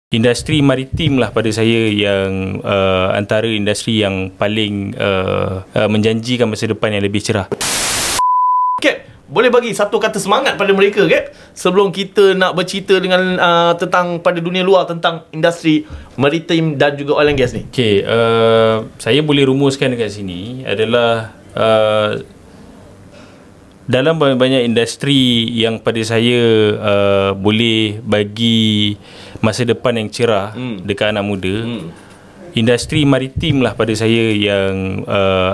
Industri maritim lah pada saya yang antara industri yang paling menjanjikan masa depan yang lebih cerah. Cap, boleh bagi satu kata semangat pada mereka, Cap, sebelum kita nak bercerita dengan tentang pada dunia luar tentang industri maritim dan juga oil and gas ni. Okay, saya boleh rumuskan dekat sini adalah dalam banyak industri yang pada saya boleh bagi masa depan yang cerah dekat anak muda, industri maritim lah pada saya yang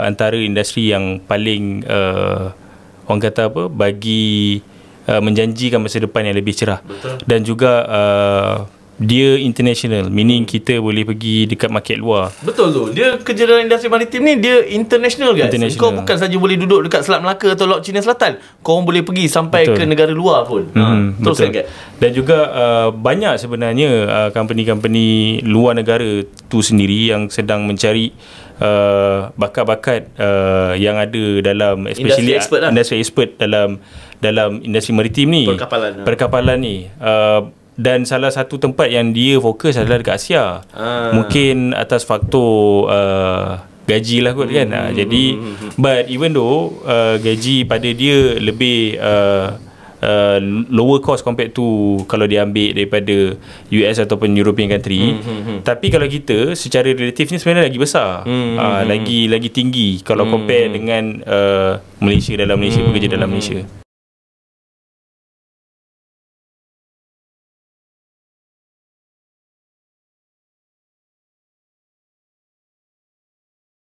antara industri yang paling orang kata apa, bagi menjanjikan masa depan yang lebih cerah. Betul. Dan juga dia international, meaning kita boleh pergi dekat market luar. Betul tu. Dia kerja dalam industri maritim ni, dia international, guys. International. Kau bukan saja boleh duduk dekat Selat Melaka atau Laut Cina Selatan, kau boleh pergi sampai ke negara luar pun. Teruskan, Cap. Dan juga banyak sebenarnya company-company luar negara tu sendiri yang sedang mencari bakat-bakat yang ada dalam, especially industri expert dalam industri maritim ni, perkapalan ni. Dan salah satu tempat yang dia fokus adalah dekat Asia. Mungkin atas faktor gaji lah kot kan. Jadi but even though gaji pada dia lebih lower cost compared to kalau dia ambil daripada US ataupun European country, tapi kalau kita secara relatif ni sebenarnya lagi besar, lagi tinggi kalau compare dengan Malaysia, dalam Malaysia, bekerja dalam Malaysia.